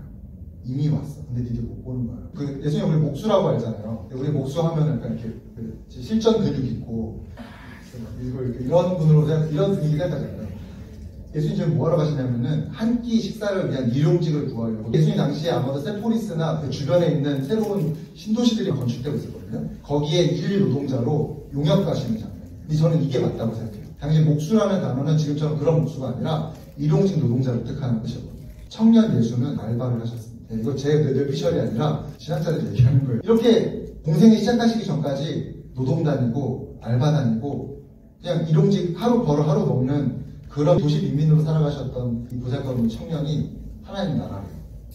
이미 왔어. 근데 니들 못 보는 거야. 그 예수님 우리 목수라고 알잖아요. 우리 목수 하면 약간 이렇게 실전 근육 있고 이런 분으로 이런 분위기 생각하잖아요. 예수님 지금 뭐하러 가시냐면은 한 끼 식사를 위한 일용직을 구하려고. 예수님 당시에 아마도 세포리스나 그 주변에 있는 새로운 신도시들이 건축되고 있었거든요. 거기에 일 노동자로 용역 가시는 장면. 근데 저는 이게 맞다고 생각해요. 당시 목수라는 단어는 지금처럼 그런 목수가 아니라 일용직 노동자를 뜻하는 뜻이었거든요. 청년 예수는 알바를 하셨습니다. 이거 제 뇌피셜이 아니라 신학자들이 얘기하는 거예요. 이렇게 공생이 시작하시기 전까지 노동 다니고 알바 다니고 그냥 일용직 하루 벌어 하루 먹는 그런 도시 빈민으로 살아가셨던 이 보잘것없는 청년이 하나님 나라래요.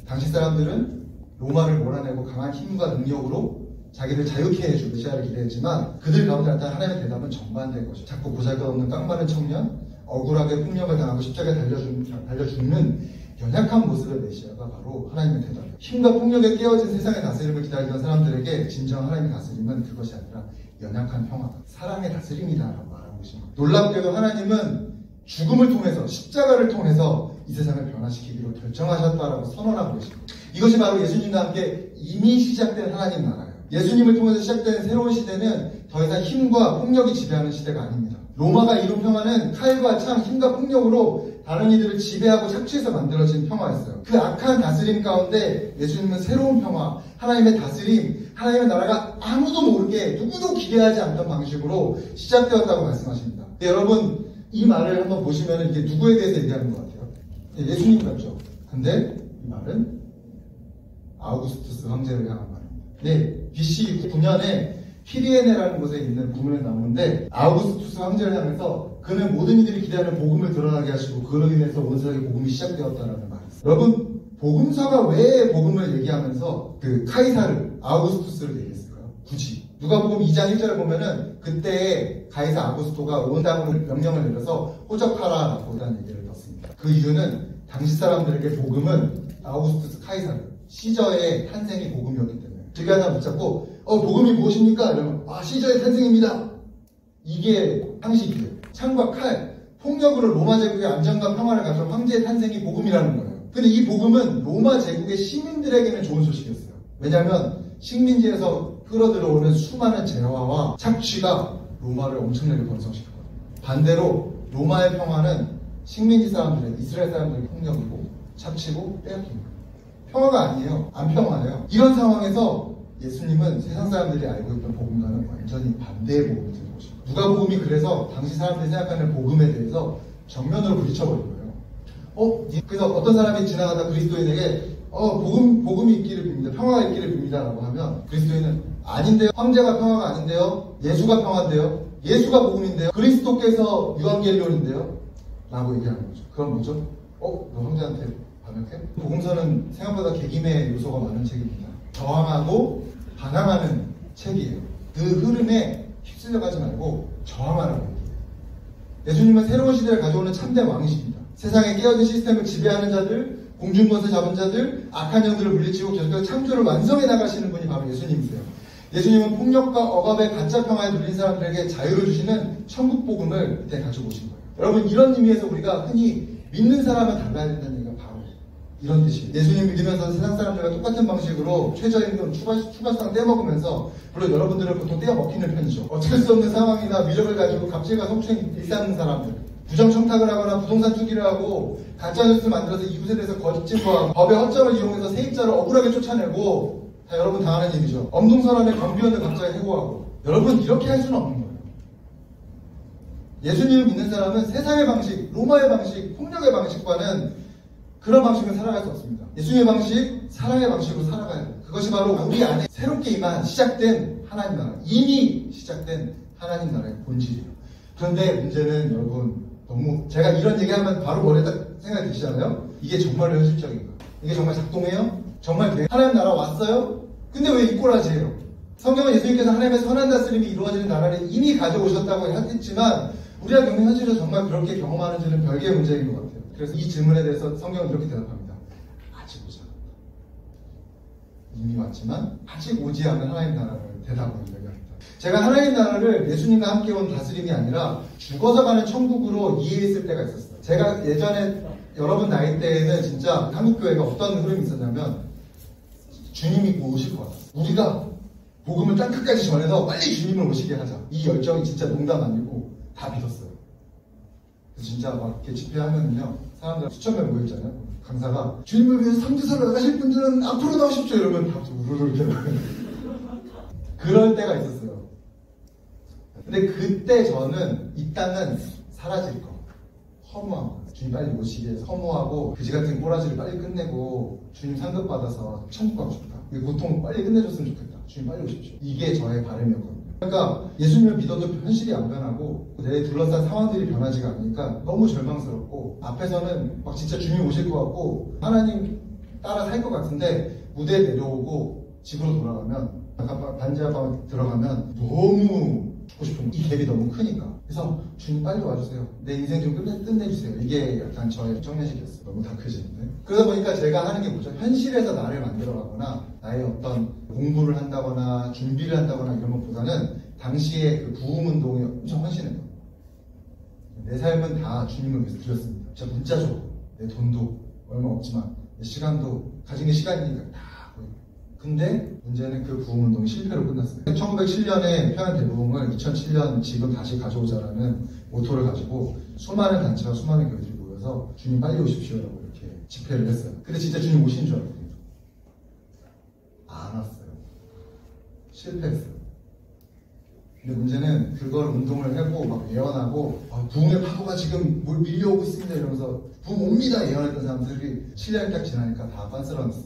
당시 사람들은 로마를 몰아내고 강한 힘과 능력으로 자기를 자유케 해줄 메시아를 기대했지만 그들 가운데 나타난 하나님의 대답은 정반대인 것이죠. 자꾸 보잘것없는 깡마른 청년, 억울하게 폭력을 당하고 십자가에 달려 죽는 연약한 모습의 메시아가 바로 하나님의 대답이에요. 힘과 폭력에 깨어진 세상의 다스림을 기다리던 사람들에게 진정 하나님의 다스림은 그것이 아니라 연약한 평화다. 사랑의 다스림이다라고 말하고 계십니다. 놀랍게도 하나님은 죽음을 통해서 십자가를 통해서 이 세상을 변화시키기로 결정하셨다라고 선언하고 계십니다. 이것이 바로 예수님과 함께 이미 시작된 하나님 나라예요. 예수님을 통해서 시작된 새로운 시대는 더 이상 힘과 폭력이 지배하는 시대가 아닙니다. 로마가 이룬 평화는 칼과 창, 힘과 폭력으로 다른 이들을 지배하고 착취해서 만들어진 평화였어요. 그 악한 다스림 가운데 예수님은 새로운 평화, 하나님의 다스림, 하나님의 나라가 아무도 모르게 누구도 기대하지 않던 방식으로 시작되었다고 말씀하십니다. 여러분 이 말을 한번 보시면 이게 누구에 대해서 얘기하는 것 같아요? 예수님 같죠? 근데 이 말은 아우구스투스 황제를 향한 말입니다. 네, BC 9년에 피리에네라는 곳에 있는 부문에 나오는데 아우구스투스 황제를 향해서 그는 모든 이들이 기대하는 복음을 드러나게 하시고 그로 인해서 온 세상에 복음이 시작되었다라는 말이 있어요. 여러분, 복음서가 왜 복음을 얘기하면서 그 카이사르, 아우구스투스를 얘기했을까요? 굳이. 누가복음 2장 1절을 보면은 그때 가이사 아우구스토가 온 땅으로 명령을 내려서 호적하라라고 이런 얘기를 넣었습니다. 그 이유는 당시 사람들에게 복음은 아우구스투스 카이사르, 시저의 탄생이 복음이었기 때문에. 되게 하나 붙잡고 복음이 무엇입니까? 이러면 시저의 탄생입니다. 이게 상식이에요. 창과 칼, 폭력으로 로마 제국의 안정과 평화를 가져온 황제의 탄생이 복음이라는 거예요. 근데 이 복음은 로마 제국의 시민들에게는 좋은 소식이었어요. 왜냐하면 식민지에서 끌어들어오는 수많은 재화와 착취가 로마를 엄청나게 번성시켰거든요. 반대로 로마의 평화는 식민지 사람들의, 이스라엘 사람들의 폭력이고 착취고 빼앗깁니다. 평화가 아니에요. 안 평화해요. 이런 상황에서 예수님은 세상 사람들이 알고 있던 복음과는 완전히 반대의 복음을 드는 것입니다. 누가복음이 그래서 당시 사람들이 생각하는 복음에 대해서 정면으로 부딪혀버린 거예요. 그래서 어떤 사람이 지나가다 그리스도인에게 복음이 있기를 빕니다. 평화가 있기를 빕니다. 라고 하면 그리스도인은 아닌데요. 황제가 평화가 아닌데요. 예수가 평화인데요. 예수가 복음인데요. 그리스도께서 유한겔리온인데요. 라고 얘기하는 거죠. 그럼 뭐죠? 너 황제한테 반역해? 복음서는 생각보다 개김의 요소가 많은 책입니다. 저항하고 반항하는 책이에요. 그 흐름에 휩쓸려가지 말고 저항하라고 얘기해요. 예수님은 새로운 시대를 가져오는 참된 왕이십니다. 세상에 깨어진 시스템을 지배하는 자들, 공중권세 잡은 자들, 악한 영들을 물리치고 계속해서 창조를 완성해 나가시는 분이 바로 예수님이세요. 예수님은 폭력과 억압의 가짜 평화에 눌린 사람들에게 자유를 주시는 천국 복음을 그때 가지고 오신 거예요. 여러분, 이런 의미에서 우리가 흔히 믿는 사람은 달라야 된다는 얘기가 바로 이런 뜻이에요. 예수님 믿으면서 세상 사람들과 똑같은 방식으로 최저임금 추가수당 떼먹으면서, 물론 여러분들은 보통 떼어먹히는 편이죠. 어쩔 수 없는 상황이나 위력을 가지고 갑질과 성추행 일삼는 사람들, 부정청탁을 하거나 부동산 투기를 하고 가짜뉴스 만들어서 이웃에 대해서 거짓 증거하고 법의 허점을 이용해서 세입자를 억울하게 쫓아내고, 다 여러분 당하는 일이죠. 엄동설안에 경비원을 갑자기 해고하고. 여러분, 이렇게 할 수는 없는 거예요. 예수님을 믿는 사람은 세상의 방식, 로마의 방식, 폭력의 방식과는 그런 방식은 살아갈 수 없습니다. 예수님의 방식, 사랑의 방식으로 살아가야 돼요. 그것이 바로 우리 안에 새롭게 시작된 하나님 나라, 이미 시작된 하나님 나라의 본질이에요. 그런데 문제는 여러분, 너무 제가 이런 얘기하면 바로 머리에 딱 생각이 드시잖아요. 이게 정말로 현실적인가? 이게 정말 작동해요? 정말 돼요? 하나님 나라 왔어요? 근데 왜 이꼬라지예요? 성경은 예수님께서 하나님의 선한 다스림이 이루어지는 나라를 이미 가져오셨다고 했지만 우리가 겪는 현실에서 정말 그렇게 경험하는지는 별개의 문제인 것 같아요. 그래서 이 질문에 대해서 성경은 이렇게 대답합니다. 아직 오지 않았다. 이미 왔지만 아직 오지 않은 하나님 나라를 대답으로 얘기합니다. 제가 하나님 나라를 예수님과 함께 온 다스림이 아니라 죽어서 가는 천국으로 이해했을 때가 있었어요. 제가 예전에 여러분 나이 때에는 진짜 한국교회가 어떤 흐름이 있었냐면 주님이 오실 것 같았어요. 우리가 복음을 땅 끝까지 전해서 빨리 주님을 오시게 하자. 이 열정이 진짜 농담 아니고 다 믿었어요. 진짜 막 이렇게 집회하면은요, 사람들 수천 명 모였잖아요. 강사가 주님을 위해서 삼지선을 나가실 분들은 앞으로 나오십시오. 이러면 다 우르르 이렇게 그럴 때가 있었어요. 근데 그때 저는 이 땅은 사라질 거, 허무하고 주님 빨리 오시게 해서 허무하고 그지 같은 꼬라지를 빨리 끝내고 주님 상급 받아서 천국 가고 싶다. 이 고통 빨리 끝내줬으면 좋겠다. 주님 빨리 오십시오. 이게 저의 바람이었거든요. 그러니까 예수님을 믿어도 현실이 안 변하고 내 둘러싼 상황들이 변하지가 않으니까 너무 절망스럽고, 앞에서는 막 진짜 주님 오실 것 같고 하나님 따라 살 것 같은데 무대에 내려오고 집으로 돌아가면, 반지하방 들어가면 너무 죽고 싶은 이 갭이 너무 크니까. 그래서 주님 빨리 와주세요. 내 인생 좀 끝내주세요. 이게 약간 저의 정례식이었어요. 너무 다크해지는데. 그러다 보니까 제가 하는 게 뭐죠? 현실에서 나를 만들어가거나 나의 어떤 공부를 한다거나 준비를 한다거나 이런 것보다는 당시에 그 부흥운동에 엄청 헌신했거든요. 내 삶은 다 주님을 위해서 드렸습니다. 진짜 문자적으로. 내 돈도 얼마 없지만 내 시간도, 가진 게 시간이니까 다. 근데 문제는 그 부흥운동이 실패로 끝났어요. 1907년에 평양 대부흥을 2007년 지금 다시 가져오자라는 모토를 가지고 수많은 단체와 수많은 교회들이 모여서 주님 빨리 오십시오라고 이렇게 집회를 했어요. 근데 진짜 주님 오신 줄 알았거든요. 안 왔어요. 실패했어요. 근데 문제는 그걸 운동을 하고 막 예언하고 부흥의 파도가 지금 뭘 밀려오고 있습니다 이러면서 부흥 옵니다 예언했던 사람들이 7년이 딱 지나니까 다 빤스러웠어요.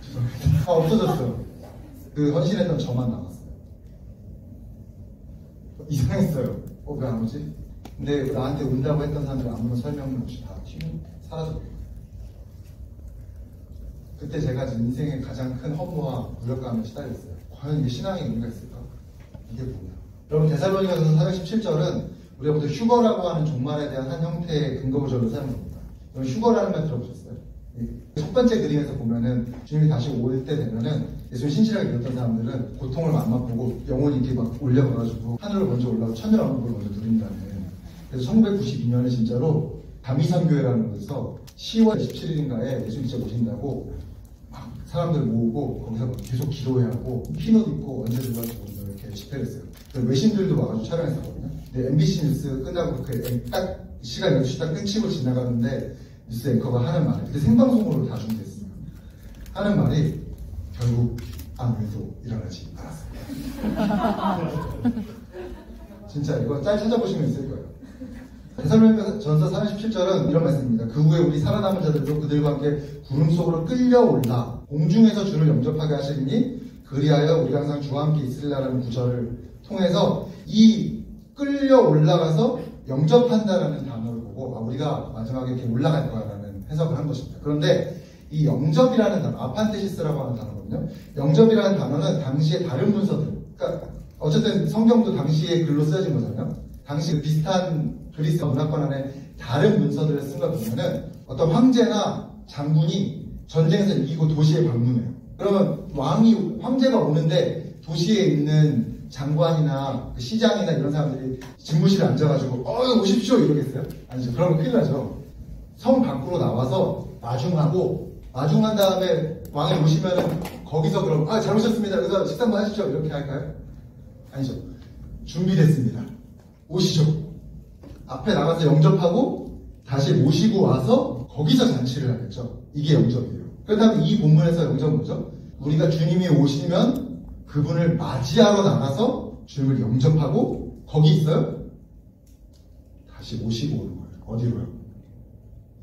죄송합니다. 없어졌어요. 그 헌신했던 저만 남았어요. 이상했어요. 왜 안 오지? 근데 나한테 온다고 했던 사람들이 아무런 설명 없이 다 사라졌어요. 그때 제가 제 인생의 가장 큰 허무와 무력감에 시달렸어요. 과연 이게 신앙의 의미가 있을까? 이게 뭐냐? 여러분 데살로니가전서 417절은 우리가 보통 휴거라고 하는 종말에 대한 한 형태의 근거구절로 사용합니다. 여러분 휴거라는 말 들어보셨어요? 첫 번째 그림에서 보면은 주님이 다시 올 때 되면은 예수님 신실하게 믿었던 사람들은 고통을 안 맛보고 영혼이 이렇게 막 올려가지고 하늘로 먼저 올라가고 천년왕국을 먼저 누린다는. 그래서 1992년에 진짜로 다미선교회라는 곳에서 10월 17일인가에 예수님 진짜 오신다고 막 사람들 모으고 거기서 막 계속 기도해야 하고 흰옷 입고 언제 들어가지고 이렇게 집회를 했어요. 외신들도 와가지고 촬영했었거든요. 근데 MBC 뉴스 끝나고 딱 시간 12시 딱 끊치고 지나가는데 뉴스 앵커가 하는 말이 그때 생방송으로 다 준비했어요. 하는 말이 결국 아무 일도 일어나지 않았습니다. 진짜 이거 짤 찾아보시면 있을 거예요. 데살로니가전서 417절은 이런 말씀입니다. 그 후에 우리 살아남은 자들도 그들과 함께 구름 속으로 끌려올라 공중에서 주를 영접하게 하시리니 그리하여 우리가 항상 주와 함께 있으리라는 구절을 통해서 이 끌려올라가서 영접한다라는 단어를 보고 우리가 마지막에 이렇게 올라갈 거야라는 해석을 한 것입니다. 그런데 이 영접이라는 단어, 아판테시스라고 하는 단어거든요. 영접이라는 단어는 당시의 다른 문서들, 그러니까 어쨌든 성경도 당시의 글로 쓰여진 거잖아요. 당시 비슷한 그리스 문화권 안에 다른 문서들을 쓴 거 보면은 어떤 황제나 장군이 전쟁에서 이기고 도시에 방문해요. 그러면 황제가 오는데 도시에 있는 장관이나 시장이나 이런 사람들이 집무실에 앉아가지고 오십시오 이러겠어요? 아니죠. 그러면 큰일 나죠. 성 밖으로 나와서 마중한 다음에 왕이 오시면은 거기서 그럼 잘 오셨습니다. 그래서 식사 한번 하시죠. 이렇게 할까요? 아니죠. 준비됐습니다. 오시죠. 앞에 나가서 영접하고 다시 모시고 와서 거기서 잔치를 하겠죠. 이게 영접이에요. 그렇다면 이 본문에서 영접은 뭐죠? 우리가 주님이 오시면 그분을 맞이하러 나가서 주님을 영접하고 거기 있어요? 다시 모시고 오는 거예요. 어디로요?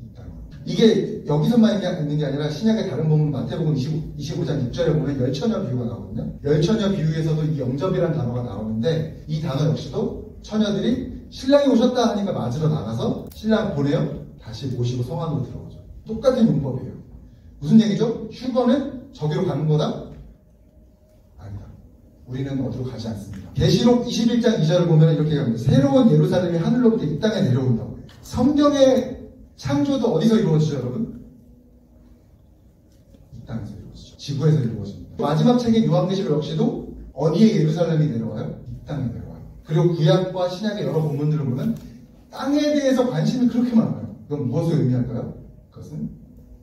이 땅으로. 이게 여기서만 있는 게 아니라 신약의 다른 본문 마태복음 25장 6절에 보면 열처녀 비유가 나오거든요. 열처녀 비유에서도 이 영접이라는 단어가 나오는데 이 단어 역시도 처녀들이 신랑이 오셨다 하니까 맞으러 나가서 신랑 보내요. 다시 모시고 성 안으로 들어오죠. 똑같은 문법이에요. 무슨 얘기죠? 휴거는 저기로 가는 거다? 아니다. 우리는 어디로 가지 않습니다. 계시록 21장 2절을 보면 이렇게 합니다. 새로운 예루살렘이 하늘로부터 이 땅에 내려온다고 해요. 성경의 창조도 어디서 이루어지죠, 여러분? 이 땅에서 이루어지죠. 지구에서 이루어집니다. 마지막 책의 요한계시록 역시도 어디에 예루살렘이 내려와요? 이 땅에 내려와요. 그리고 구약과 신약의 여러 본문들을 보면 땅에 대해서 관심이 그렇게 많아요. 그건 무엇을 의미할까요? 그것은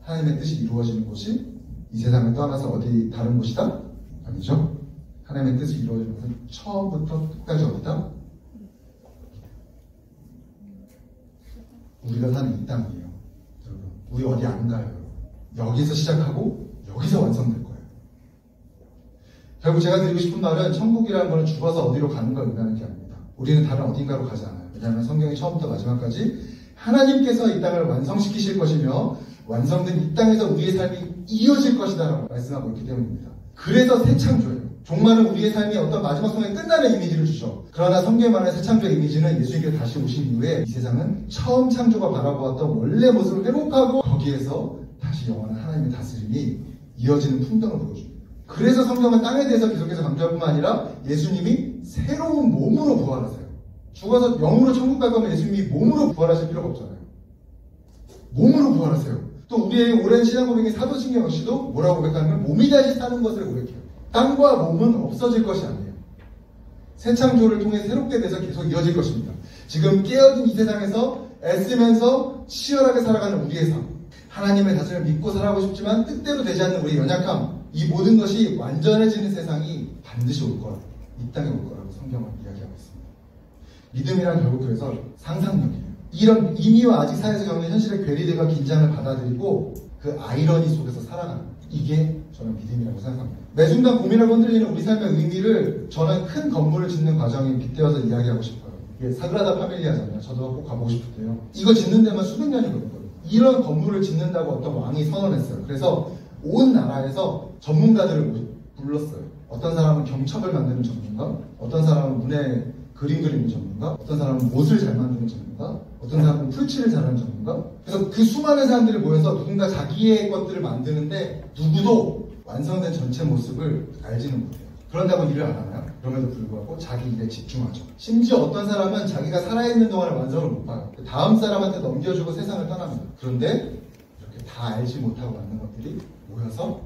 하나님의 뜻이 이루어지는 곳이 이 세상을 떠나서 어디 다른 곳이다? 아니죠. 하나님의 뜻이 이루어지는 곳은 처음부터 끝까지 어디다? 우리가 사는 이 땅이에요. 여러분, 우리 어디 안 가요. 여기서 시작하고 여기서 완성될 거예요. 결국 제가 드리고 싶은 말은 천국이라는 것은 죽어서 어디로 가는 걸 의미하는 게 아닙니다. 우리는 다른 어딘가로 가지 않아요. 왜냐하면 성경이 처음부터 마지막까지 하나님께서 이 땅을 완성시키실 것이며 완성된 이 땅에서 우리의 삶이 이어질 것이다라고 말씀하고 있기 때문입니다. 그래서 새 창조예요. 종말은 우리의 삶이 어떤 마지막 순간에 끝나는 이미지를 주죠. 그러나 성경에 말하는 새 창조의 이미지는 예수님께서 다시 오신 이후에 이 세상은 처음 창조가 바라보았던 원래 모습을 회복하고 거기에서 다시 영원한 하나님의 다스림이 이어지는 풍경을 보여줍니다. 그래서 성경은 땅에 대해서 계속해서 강조할 뿐만 아니라 예수님이 새로운 몸으로 부활하세요. 죽어서 영으로 천국 갈 거면 예수님이 몸으로 부활하실 필요가 없잖아요. 몸으로 부활하세요. 또 우리의 오랜 신앙 고백인 사도신경 역시도 뭐라고 고백하냐면 몸이 다시 사는 것을 고백해요. 땅과 몸은 없어질 것이 아니에요. 새 창조를 통해 새롭게 돼서 계속 이어질 것입니다. 지금 깨어진 이 세상에서 애쓰면서 치열하게 살아가는 우리의 삶, 하나님의 다스림을 믿고 살아가고 싶지만 뜻대로 되지 않는 우리의 연약함, 이 모든 것이 완전해지는 세상이 반드시 올 거라고, 이 땅에 올 거라고 성경은 이야기하고 있습니다. 믿음이란 결국 그래서 상상력이에요. 이런 이미와 아직 사회에서 겪는 현실의 괴리들과 긴장을 받아들이고 그 아이러니 속에서 살아가는, 이게 저는 믿음이라고 생각합니다. 매 순간 고민하고 흔들리는 우리 삶의 의미를 저는 큰 건물을 짓는 과정에 빗대어서 이야기하고 싶어요. 이게 사그라다 파밀리아잖아요. 저도 꼭 가보고 싶은데요. 이거 짓는 데만 수백 년이 걸렸거든요. 이런 건물을 짓는다고 어떤 왕이 선언했어요. 그래서 온 나라에서 전문가들을 불렀어요. 어떤 사람은 경첩을 만드는 전문가, 어떤 사람은 문에 그림 그리는 전문가, 어떤 사람은 옷을 잘 만드는 전문가, 어떤 사람은 풀칠을 잘하는 전문가. 그래서 그 수많은 사람들이 모여서 누군가 자기의 것들을 만드는데 누구도 완성된 전체 모습을 알지는 못해요. 그런다고 일을 안 하나요? 그럼에도 불구하고 자기 일에 집중하죠. 심지어 어떤 사람은 자기가 살아있는 동안에 완성을 못 봐요. 다음 사람한테 넘겨주고 세상을 떠납니다. 그런데 이렇게 다 알지 못하고 만든 것들이 모여서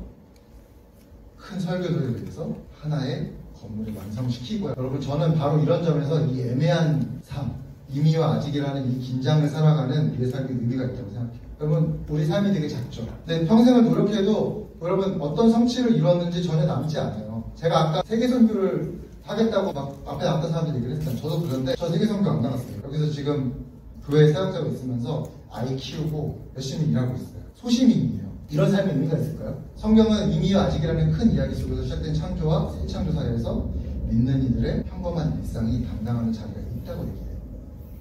큰 설교들에 대해서 하나의 건물을 완성시키고요. 여러분, 저는 바로 이런 점에서 이 애매한 삶, 이미와 아직이라는 이 긴장을 살아가는 우리의 삶에 의미가 있다고 생각해요. 여러분, 우리 삶이 되게 작죠. 근데 평생을 노력해도 여러분 어떤 성취를 이뤘는지 전혀 남지 않아요. 제가 아까 세계선교를 하겠다고 막 앞에 나왔던 사람들이 얘기를 했잖아요. 저도 그런데 저 세계선교 안 나갔어요. 여기서 지금 교회 사역자로 있으면서 아이 키우고 열심히 일하고 있어요. 소시민이에요. 이런 삶의 의미가 있을까요? 성경은 이미와 아직이라는 큰 이야기 속에서 시작된 창조와 새 창조 사회에서 믿는 이들의 평범한 일상이 담당하는 자리가 있다고 얘기해요.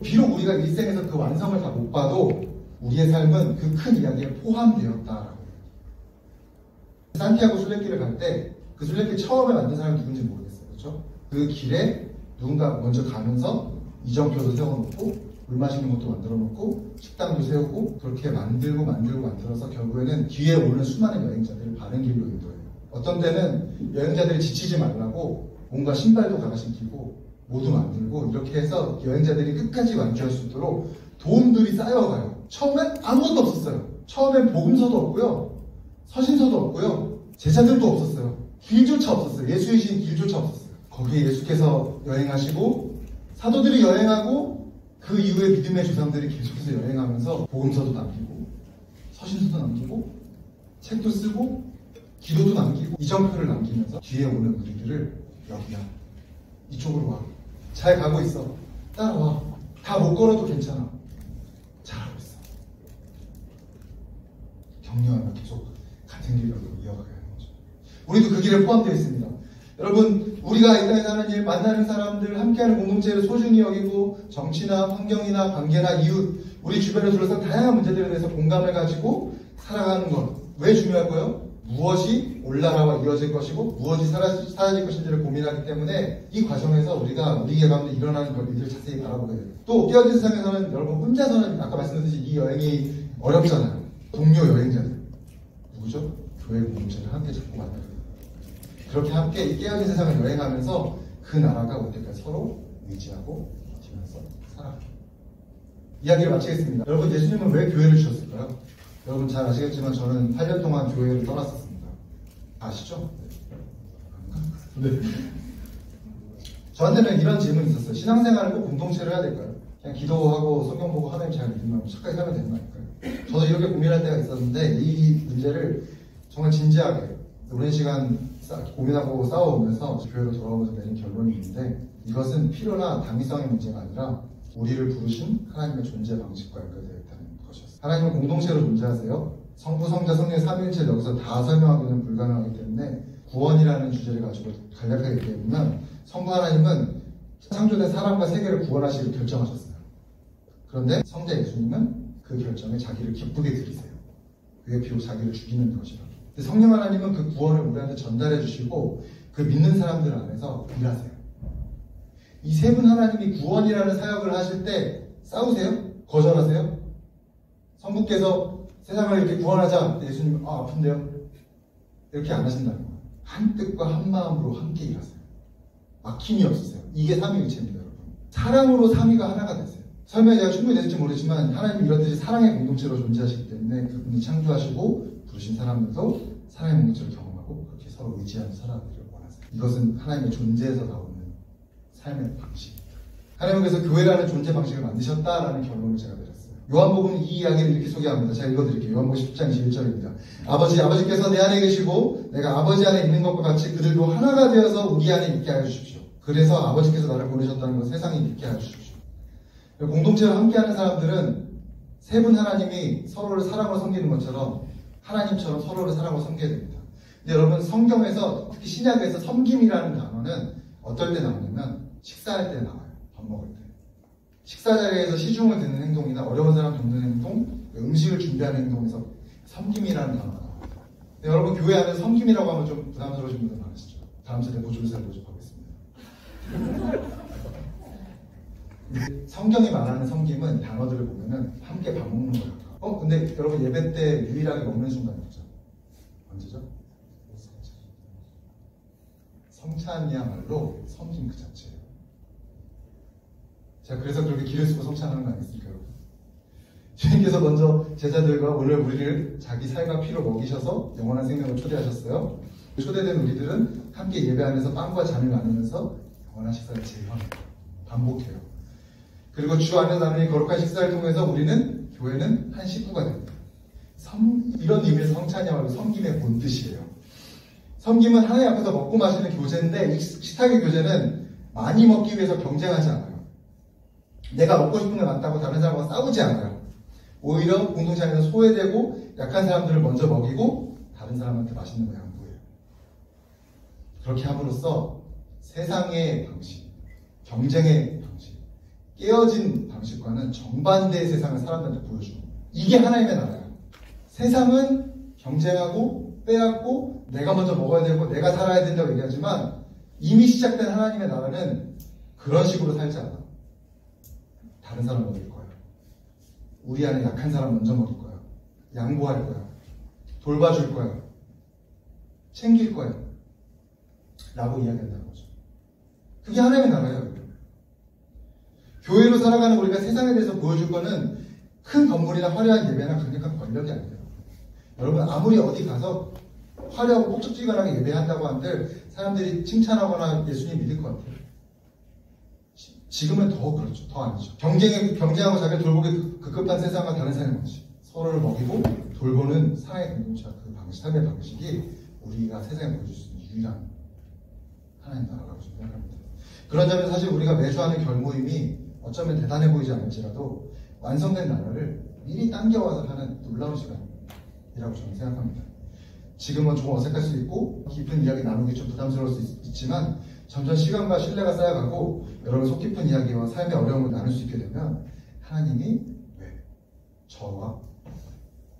비록 우리가 일생에서 그 완성을 다 못 봐도 우리의 삶은 그 큰 이야기에 포함되었다라고 해요. 산티아고 순례길을 갈 때 그 순례길 처음에 만든 사람이 누군지 모르겠어요. 그렇죠? 그 길에 누군가 먼저 가면서 이정표도 세워놓고 물 마시는 것도 만들어 놓고 식당도 세우고 그렇게 만들어서 결국에는 뒤에 오는 수많은 여행자들을 바른 길로 인도해요. 어떤 때는 여행자들이 지치지 말라고 뭔가 신발도 갈아 신기고 모두 만들고 이렇게 해서 여행자들이 끝까지 완주할 수 있도록 도움들이 쌓여가요. 처음엔 아무것도 없었어요. 처음엔 복음서도 없고요. 서신서도 없고요. 제자들도 없었어요. 길조차 없었어요. 예수의 신 길조차 없었어요. 거기에 예수께서 여행하시고 사도들이 여행하고 그 이후에 믿음의 조상들이 계속해서 여행하면서 복음서도 남기고 서신서도 남기고 책도 쓰고 기도도 남기고 이정표를 남기면서 뒤에 오는 우리들을 여기야, 이쪽으로 와, 잘 가고 있어, 따라와, 다 못 걸어도 괜찮아, 잘하고 있어, 격려하며 계속 같은 길로 이어가게 하는 거죠. 우리도 그 길에 포함되어 있습니다. 여러분, 우리가 이 땅에 사는 일, 만나는 사람들, 함께하는 공동체를 소중히 여기고 정치나 환경이나 관계나 이웃, 우리 주변에 둘러싼 다양한 문제들에 대해서 공감을 가지고 살아가는 것. 왜 중요하고요? 무엇이 올나라와 이어질 것이고 무엇이 사라질 것인지를 고민하기 때문에 이 과정에서 우리가 우리 가운데 일어나는 일들을 자세히 바라보게 돼요. 또 깨어진 세상에서는 여러분 혼자서는 아까 말씀드렸듯이 이 여행이 어렵잖아요. 동료 여행자들 누구죠? 교회 공동체를 함께 잡고 만나요. 그렇게 함께 이 깨어진 세상을 여행하면서 그 나라가 올 때까지 서로 의지하고 버티면서 살아가요. 이야기를 마치겠습니다. 여러분, 예수님은 왜 교회를 주셨을까요? 여러분 잘 아시겠지만 저는 8년 동안 교회를 떠났었습니다. 아시죠? 네. 저한테는 이런 질문이 있었어요. 신앙생활을 꼭 공동체를 해야 될까요? 그냥 기도하고 성경 보고 하나님 잘 믿으면 착하게 살면 되는 거 아닐까요? 저도 이렇게 고민할 때가 있었는데 이 문제를 정말 진지하게 오랜 시간 고민하고 싸워오면서 교회로 돌아오면서 내린 결론이 있는데 이것은 필요나 당위성의 문제가 아니라 우리를 부르신 하나님의 존재 방식과 연결되어 있다는 것이었어요. 하나님은 공동체로 존재하세요. 성부, 성자, 성령 삼위일체 여기서 다 설명하기는 불가능하기 때문에 구원이라는 주제를 가지고 간략하게 얘기해보면 성부 하나님은 창조된 사람과 세계를 구원하시기로 결정하셨어요. 그런데 성자 예수님은 그 결정에 자기를 기쁘게 드리세요. 그게 비록 자기를 죽이는 것이라. 성령 하나님은 그 구원을 우리한테 전달해 주시고 그 믿는 사람들 안에서 일하세요. 이 세 분 하나님이 구원이라는 사역을 하실 때 싸우세요? 거절하세요? 성부께서 세상을 이렇게 구원하자. 예수님 아픈데요? 이렇게 안 하신다는 거예요. 한 뜻과 한 마음으로 함께 일하세요. 막힘이 없으세요. 이게 삼위일체입니다, 여러분. 사랑으로 삼위가 하나가 되세요. 설명이 제가 충분히 됐을지 모르지만 하나님이 이렇듯이 사랑의 공동체로 존재하시기 때문에 그분이 창조하시고 부르신 사람들도 사랑의 공동체를 경험하고 그렇게 서로 의지하며 살아가기를 원하세요. 이것은 하나님의 존재에서 나오는 삶의 방식입니다. 하나님께서 교회라는 존재 방식을 만드셨다라는 결론을 제가 내렸어요. 요한복음은 이 이야기를 이렇게 소개합니다. 제가 읽어드릴게요. 요한복음 10장 21절입니다. 아버지께서 내 안에 계시고 내가 아버지 안에 있는 것과 같이 그들도 하나가 되어서 우리 안에 있게 하여 주십시오. 그래서 아버지께서 나를 보내셨다는 걸 세상이 믿게 하여 주십시오. 공동체와 함께하는 사람들은 세 분 하나님이 서로를 사랑으로 섬기는 것처럼 하나님처럼 서로를 사랑으로 섬겨야 됩니다. 근데 여러분 성경에서 특히 신약에서 섬김이라는 단어는 어떨 때 나오냐면 식사할 때 나와요. 밥 먹을 때. 식사 자리에서 시중을 듣는 행동이나 어려운 사람 돕는 행동, 음식을 준비하는 행동에서 섬김이라는 단어가 나와요. 근데 여러분 교회 안에서 섬김이라고 하면 좀 부담스러우신 분들 많으시죠? 다음 세대 보조교사를 모집하겠습니다. 성경이 말하는 섬김은 단어들을 보면은 함께 밥 먹는 거예요. 근데 여러분 예배 때 유일하게 먹는 순간이 뭐죠? 언제죠? 성찬이야말로 섬김 그 자체예요. 제가 그래서 그렇게 기를 쓰고 성찬하는 거 아니겠습니까, 여러분? 주님께서 먼저 제자들과 오늘 우리를 자기 살과 피로 먹이셔서 영원한 생명을 초대하셨어요. 초대된 우리들은 함께 예배 안에서 빵과 잔을 나누면서 영원한 식사를 제휴합니다. 반복해요. 그리고 주 안에 나누는 거룩한 식사를 통해서 우리는 교회는 한 식구가 됩니다. 이런 의미에서 성찬이야말로 섬김의 본뜻이에요. 섬김은 하나님 앞에서 먹고 마시는 교제인데 이 식탁의 교제는 많이 먹기 위해서 경쟁하지 않아요. 내가 먹고 싶은 게 많다고 다른 사람과 싸우지 않아요. 오히려 공동체 안에서 소외되고 약한 사람들을 먼저 먹이고 다른 사람한테 맛있는 거 양보해요. 그렇게 함으로써 세상의 방식, 경쟁의 방식, 깨어진 방식과는 정반대의 세상을 사람들한테 보여주는 거예요. 이게 하나님의 나라예요. 세상은 경쟁하고 빼앗고 내가 먼저 먹어야 되고 내가 살아야 된다고 얘기하지만 이미 시작된 하나님의 나라는 그런 식으로 살지 않아. 다른 사람 먹일 거야. 우리 안에 약한 사람 먼저 먹일 거야. 양보할 거야. 돌봐줄 거야. 챙길 거야. 라고 이야기한다는 거죠. 그게 하나님의 나라예요. 교회로 살아가는 우리가 세상에 대해서 보여줄 거는 큰 건물이나 화려한 예배나 강력한 권력이 아니에요. 여러분 아무리 어디 가서 화려하고 폭죽지근하게 예배한다고 한들 사람들이 칭찬하거나 예수님 믿을 것 같아요. 지금은 더 그렇죠. 더 아니죠. 경쟁하고 자기를 돌보기 급급한 세상과 다른 삶의 방식. 서로를 먹이고 돌보는 사랑의 공동체와 그 방식, 삶의 방식이 우리가 세상에 보여줄 수 있는 유일한 하나님 나라라고 생각합니다. 그런 점에서 사실 우리가 매주 하는 결모임이 어쩌면 대단해 보이지 않을지라도 완성된 나라를 미리 당겨와서 하는 놀라운 시간이라고 저는 생각합니다. 지금은 좀 어색할 수 있고 깊은 이야기 나누기 좀 부담스러울 수 있지만 점점 시간과 신뢰가 쌓여가고 여러분 속 깊은 이야기와 삶의 어려움을 나눌 수 있게 되면 하나님이 왜 저와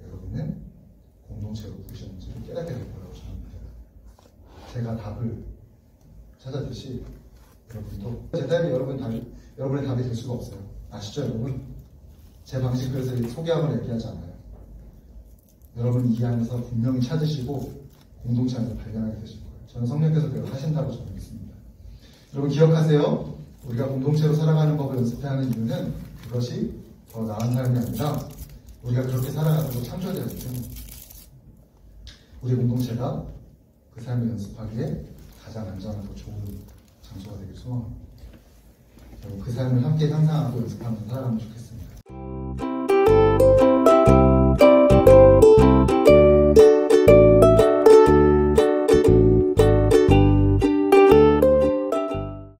여러분을 공동체로 부르셨는지를 깨닫게 될 거라고 저는 믿어요. 제가 답을 찾아듯이 여러분도 제 답이 여러분의 답이 될 수가 없어요. 아시죠 여러분? 제 방식 그래서 소개함을 얘기하지 않아요. 여러분 이 안에서 분명히 찾으시고 공동체 안에서 발견하게 되실 거예요. 저는 성령께서 그걸 하신다고 저는 믿습니다. 여러분 기억하세요. 우리가 공동체로 살아가는 법을 연습해야 하는 이유는 그것이 더 나은 삶이 아니라 우리가 그렇게 살아가도록 창조되었기 때문에 우리 공동체가 그 삶을 연습하기에 가장 안전하고 좋은 장소가 되길 소망합니다. 여러분 그 삶을 함께 상상하고 연습하면서 살아가면 좋겠습니다.